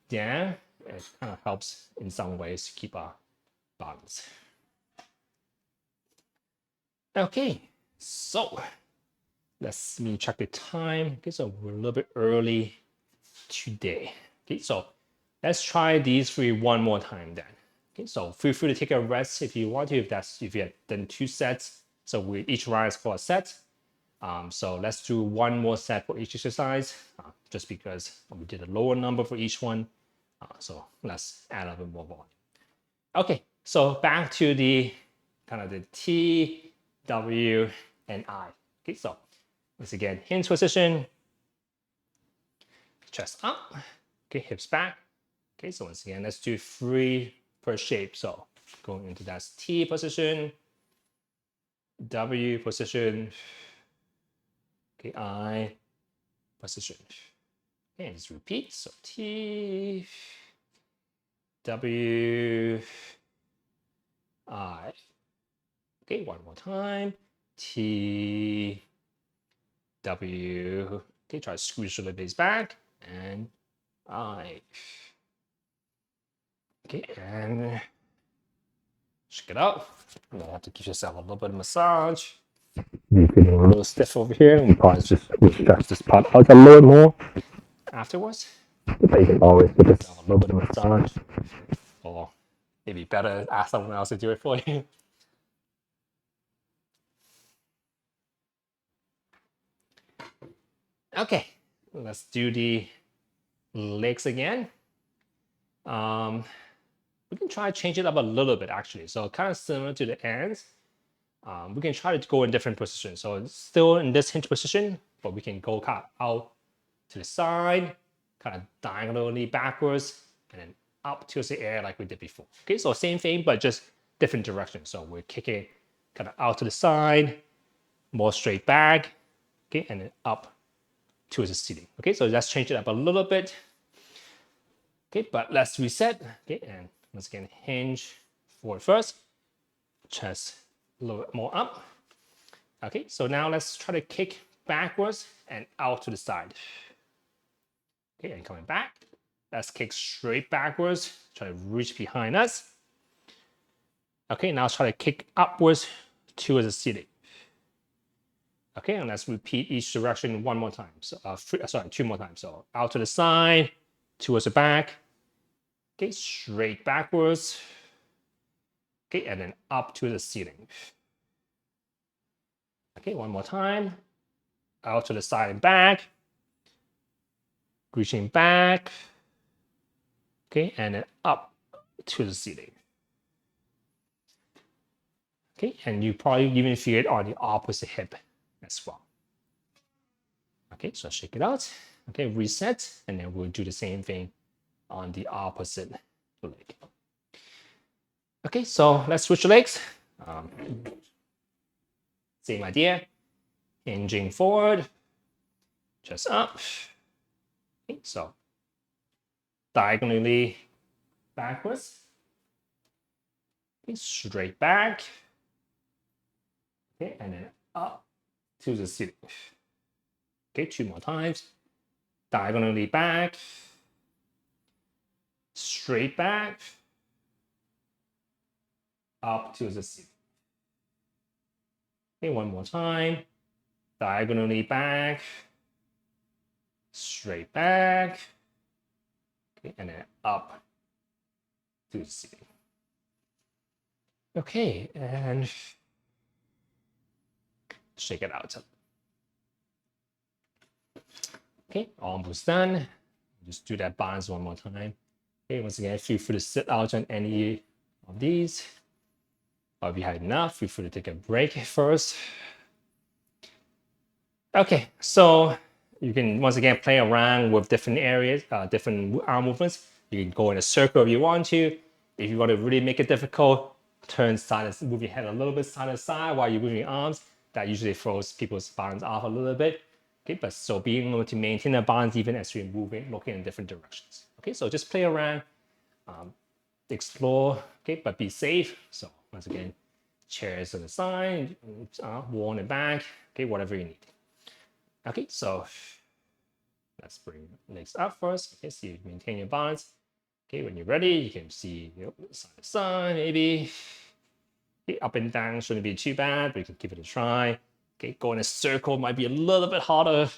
Speaker 1: down, it kind of helps in some ways to keep our balance. Okay, so let's me check the time. Okay, so we're a little bit early today. Okay, so let's try these 3 one more time then. Okay, so feel free to take a rest if you want to, if you have done 2 sets. So each round is for a set. So let's do 1 more set for each exercise, just because we did a lower number for each one. So let's add a bit more volume. Okay, so back to the kind of the T, W, and I. Okay, so once again, hinge position, chest up, okay, hips back. Okay, so once again, let's do 3 per shape. So going into that T position, W position, okay, I position. Okay, and just repeat. So T, W, I. Okay, one more time. T, W. Okay, try to squeeze shoulder blades back. And I. Okay, and check it out. You have to give yourself a little bit of massage. You're feeling a little stiff over here. You probably just stretch this part out a little more afterwards. But you can always give yourself a little bit of massage. Or maybe better ask someone else to do it for you. Okay, let's do the legs again. We can try to change it up a little bit actually. So kind of similar to the ends. We can try to go in different positions. So it's still in this hinge position, but we can go kind of out to the side, kind of diagonally backwards, and then up towards the air like we did before. Okay, so same thing, but just different directions. So we're kicking kind of out to the side, more straight back, okay, and then up towards the ceiling. Okay, so let's change it up a little bit. Okay, but let's reset. Okay, and once again, hinge forward first, chest a little bit more up. Okay, so now let's try to kick backwards and out to the side. Okay, and coming back. Let's kick straight backwards, try to reach behind us. Okay, now try to kick upwards towards the ceiling. Okay, and let's repeat each direction one more time. So, two more times. So out to the side, towards the back. Okay, straight backwards. Okay, and then up to the ceiling. Okay, one more time. Out to the side and back. Reaching back. Okay, and then up to the ceiling. Okay, and you probably even feel it on the opposite hip as well. Okay, so shake it out. Okay, reset, and then we'll do the same thing on the opposite leg. Okay, so let's switch legs. Same idea. Hinging forward, just up. Okay, so diagonally backwards. Okay, straight back. Okay, and then up to the ceiling. Okay, two more times. Diagonally back. Straight back. Up to the ceiling. Okay, one more time. Diagonally back. Straight back. Okay, and then up to the ceiling. Okay, and shake it out. Okay, almost done. Just do that balance one more time. Okay, once again, feel free to sit out on any of these. Or if you had enough, feel free to take a break first. Okay, so you can once again play around with different areas, different arm movements. You can go in a circle if you want to. If you want to really make it difficult, turn side and move your head a little bit side to side while you're moving your arms. That usually throws people's balance off a little bit. Okay, but so being able to maintain a balance even as you're moving, looking in different directions. Okay, so just play around, explore, okay, but be safe. So once again, chairs on the side, wall on the back, okay, whatever you need. Okay, so let's bring legs up first. Okay, so you maintain your balance. Okay, when you're ready, you can see side to side, maybe. Okay, up and down shouldn't be too bad, but you can give it a try. Okay, go in a circle might be a little bit harder.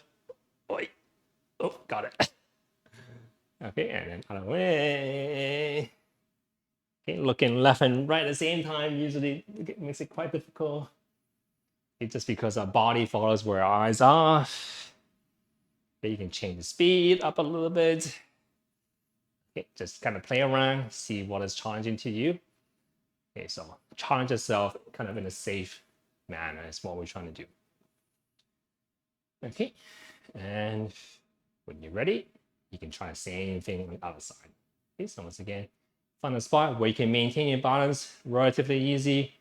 Speaker 1: Oh, got it. Okay, and then other way. Okay, looking left and right at the same time usually makes it quite difficult. It's just because our body follows where our eyes are. Okay, you can change the speed up a little bit. Okay, just kind of play around, see what is challenging to you. Okay, so challenge yourself kind of in a safe manner is what we're trying to do. Okay, and when you're ready, you can try the same thing on the other side. Okay, so once again, find a spot where you can maintain your balance relatively easy,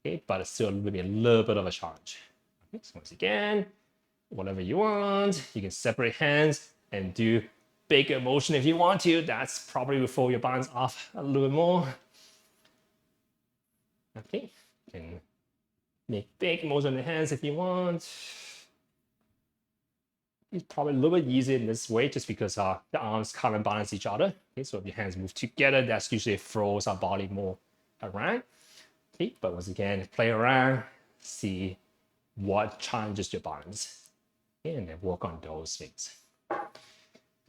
Speaker 1: okay, but it's still maybe a little bit of a challenge. Okay, so once again, whatever you want, you can separate hands and do big motion if you want to. That's probably will throw your balance off a little bit more. Okay, you can make big motion on the hands if you want. It's probably a little bit easier in this way just because the arms counterbalance each other. Okay, so if your hands move together, that's usually throws our body more around. Okay, but once again, play around, see what challenges your balance, okay, and then work on those things.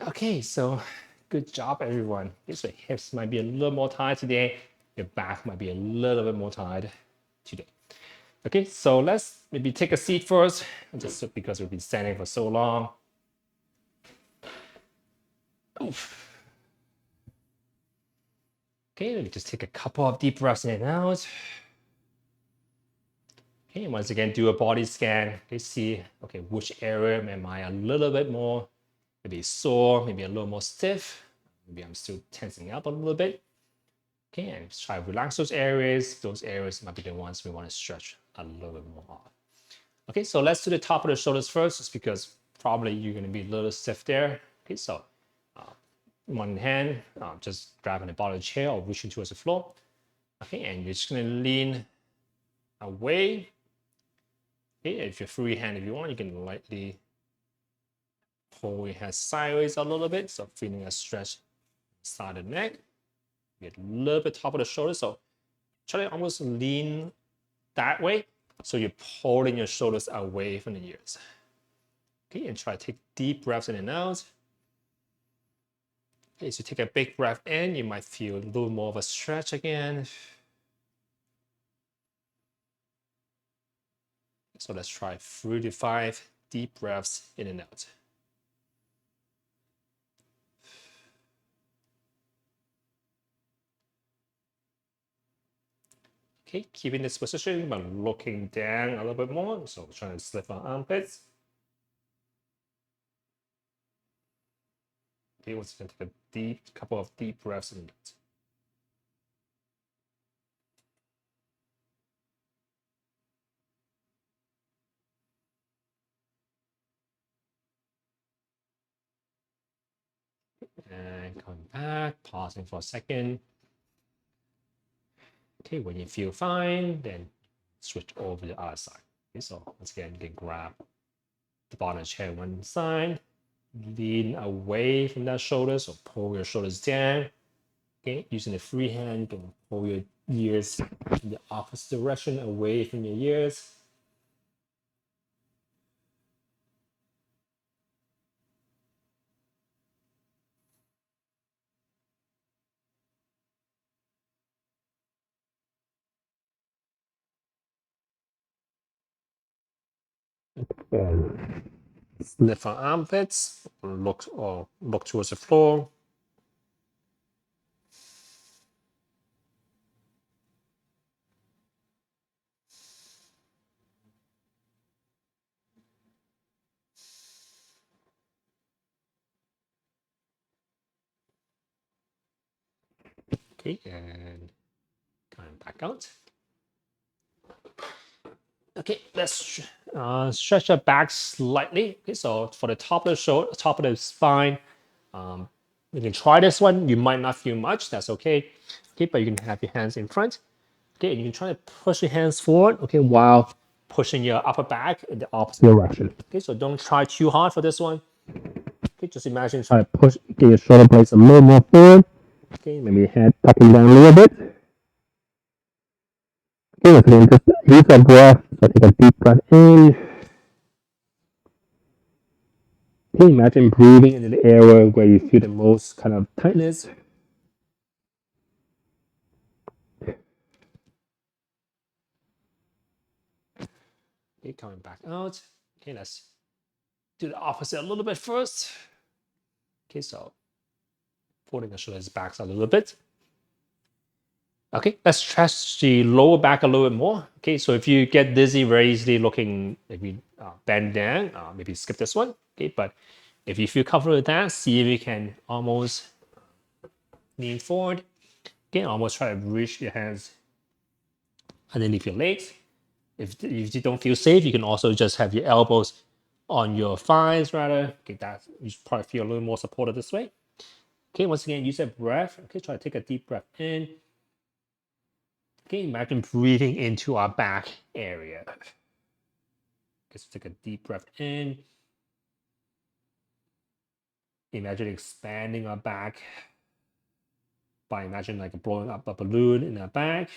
Speaker 1: Okay, so good job, everyone. Okay, so hips might be a little more tired today. Your back might be a little bit more tired today. Okay, so let's maybe take a seat first, just because we've been standing for so long. Oof. Okay, let me just take a couple of deep breaths in and out. Okay, once again, do a body scan. Okay, see, okay, which area am I a little bit more, maybe sore, maybe a little more stiff. Maybe I'm still tensing up a little bit. Okay, and try to relax those areas. Those areas might be the ones we want to stretch a little bit more off. Okay, so let's do the top of the shoulders first, just because probably you're going to be a little stiff there. Okay, so one hand, just grabbing the bottom of the chair or reaching towards the floor. Okay, and you're just going to lean away. Okay, if you're freehand, if you want, you can lightly pull your head sideways a little bit. So feeling a stretch side of the neck. Get a little bit top of the shoulder. So try to almost lean that way. So you're pulling your shoulders away from the ears. Okay, and try to take deep breaths in and out. Okay, so take a big breath in, you might feel a little more of a stretch again. So let's try 3 to 5 deep breaths in and out. Okay, keeping this position but looking down a little bit more. So trying to slip our armpits. Okay, once again, take a couple of deep breaths in and out. And coming back, pausing for a second. Okay, when you feel fine, then switch over to the other side. Okay, so once again, you can grab the bottom of the chair one side, lean away from that shoulder, so pull your shoulders down. Okay, using the free hand, you can pull your ears in the opposite direction, away from your ears. And lift our armpits, look towards the floor. Okay, and coming back out. Okay, let's stretch our back slightly. Okay, so for the top of the shoulder, top of the spine, you can try this one. You might not feel much. That's okay. Okay, but you can have your hands in front. Okay, and you can try to push your hands forward. Okay, while pushing your upper back in the opposite direction. Okay, so don't try too hard for this one. Okay, just imagine try to push, get your shoulder blades a little more forward. Okay, maybe your head tucking down a little bit. Okay, again, just use that breath. So take a deep breath in. Okay, imagine breathing into the area where you feel the most kind of tightness. Okay, coming back out. Okay, let's do the opposite a little bit first. Okay, so pulling the shoulders back a little bit. Okay, let's stretch the lower back a little bit more. Okay, so if you get dizzy very easily looking, maybe bend down, maybe skip this one. Okay, but if you feel comfortable with that, see if you can almost lean forward. Okay, almost try to reach your hands underneath your legs. If you don't feel safe, you can also just have your elbows on your thighs rather. Okay, that you probably feel a little more supported this way. Okay, once again, use that breath. Okay, try to take a deep breath in. Okay, imagine breathing into our back area. Okay, so take a deep breath in. Imagine expanding our back by imagine like blowing up a balloon in our back.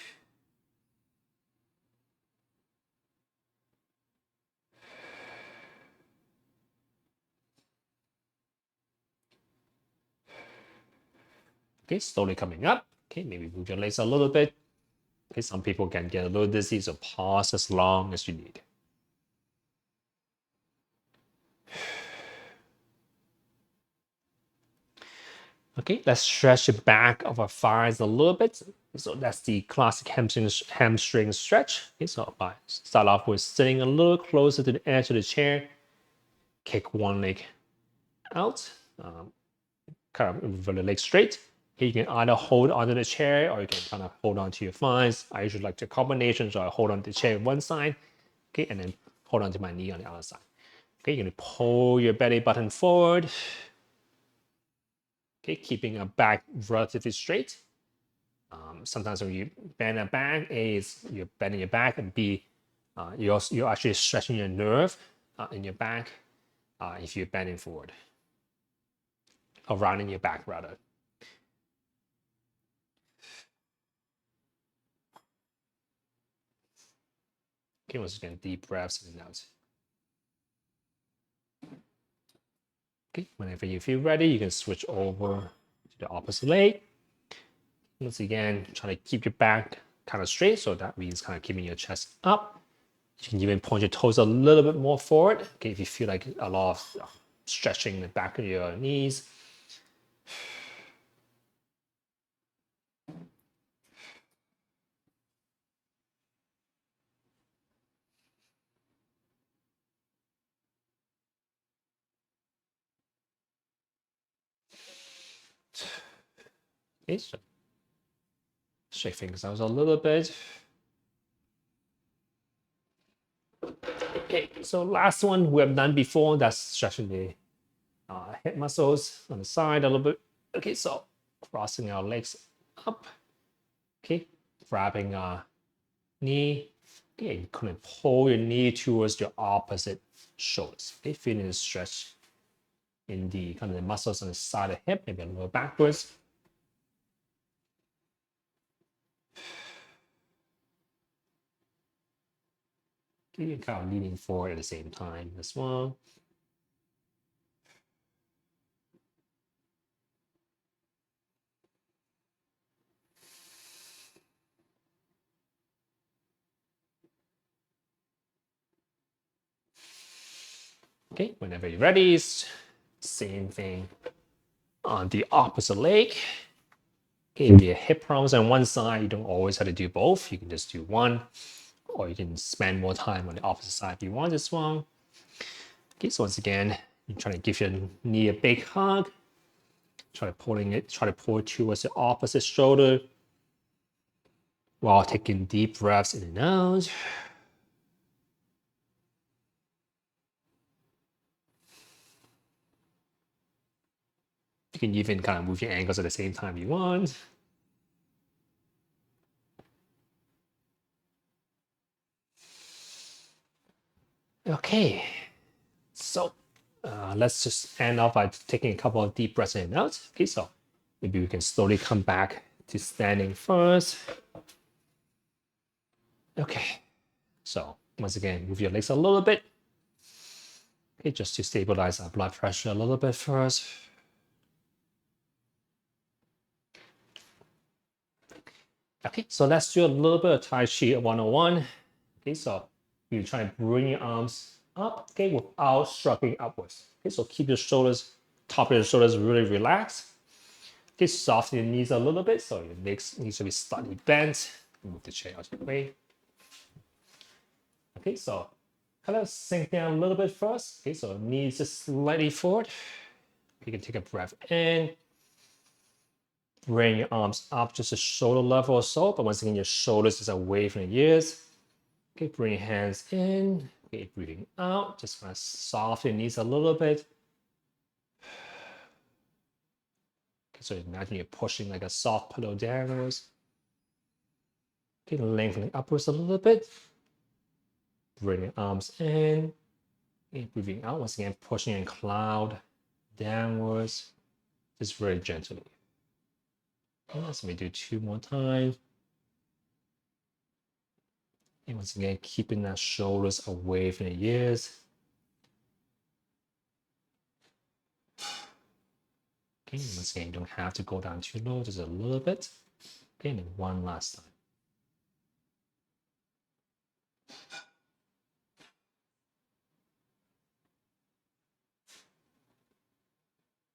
Speaker 1: Okay, slowly coming up. Okay, maybe move your legs a little bit. Okay, some people can get a little dizzy, so pause as long as you need. Okay, let's stretch the back of our thighs a little bit. So that's the classic hamstring stretch. Okay, so I start off with sitting a little closer to the edge of the chair. Kick one leg out, kind of with the leg straight. Okay, you can either hold onto the chair or you can kind of hold onto your thighs. I usually like the combination, so I hold on to the chair on one side, okay, and then hold onto my knee on the other side. Okay, you're gonna pull your belly button forward. Okay, keeping your back relatively straight. Sometimes when you bend your back, A is you're bending your back, and B, you're actually stretching your nerve in your back if you're bending forward, or rounding your back rather. Okay, once again, deep breaths in and out. Okay, whenever you feel ready, you can switch over to the opposite leg. Once again, try to keep your back kind of straight, so that means kind of keeping your chest up. You can even point your toes a little bit more forward. Okay, if you feel like a lot of stretching the back of your knees. Okay, so shake things out a little bit. Okay, so last one we have done before, that's stretching the hip muscles on the side a little bit. Okay, so crossing our legs up. Okay, grabbing our knee. Okay, you kind of pull your knee towards your opposite shoulders. Okay, feeling the stretch in the kind of the muscles on the side of the hip, maybe a little backwards. Okay, you're kind of leaning forward at the same time as well. Okay, whenever you're ready, same thing on the opposite leg. Okay, if you have hip problems on one side, you don't always have to do both. You can just do one, or you can spend more time on the opposite side if you want as well. Okay, so once again, you're trying to give your knee a big hug. Try to pull it towards the opposite shoulder while taking deep breaths in and out. You can even kind of move your ankles at the same time you want. Okay, so let's just end off by taking a couple of deep breaths in and out. Okay, so maybe we can slowly come back to standing first. Okay, so once again, move your legs a little bit. Okay, just to stabilize our blood pressure a little bit first. Okay, so let's do a little bit of Tai Chi 101. Okay, so you try to bring your arms up, okay, without shrugging upwards. Okay, so keep your shoulders, top of your shoulders really relaxed. Okay, soften your knees a little bit, so your legs needs to be slightly bent. Move the chair out of the way. Okay, so kind of sink down a little bit first. Okay, so knees just slightly forward. You can take a breath in. Bring your arms up just a shoulder level or so, but once again, your shoulders is away from the ears. Okay, bring your hands in. Okay, breathing out. Just want to soften your knees a little bit. Okay, so imagine you're pushing like a soft pillow downwards. Okay, lengthening upwards a little bit. Bring your arms in. Okay, breathing out. Once again, pushing a cloud downwards. Just very gently. Okay, let's maybe do 2 more times. And once again, keeping that shoulders away from the ears. Okay, once again, you don't have to go down too low, just a little bit. Okay, and one last time.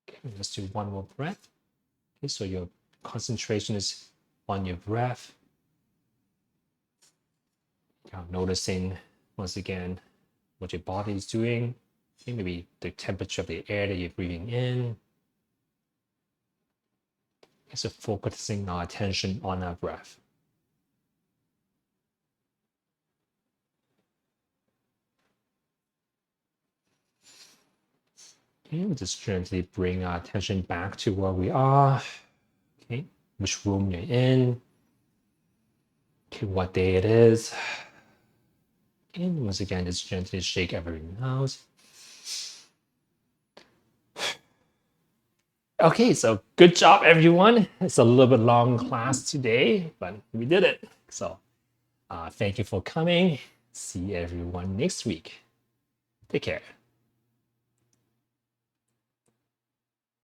Speaker 1: Okay, let's do one more breath. Okay, so your concentration is on your breath. Noticing, once again, what your body is doing. Okay, maybe the temperature of the air that you're breathing in. Okay, so focusing our attention on our breath. Okay, we'll just gently bring our attention back to where we are. Okay, which room you're in. Okay, what day it is. And once again, just gently shake everything out. Okay, so good job, everyone. It's a little bit long class today, but we did it. So thank you for coming. See everyone next week. Take care.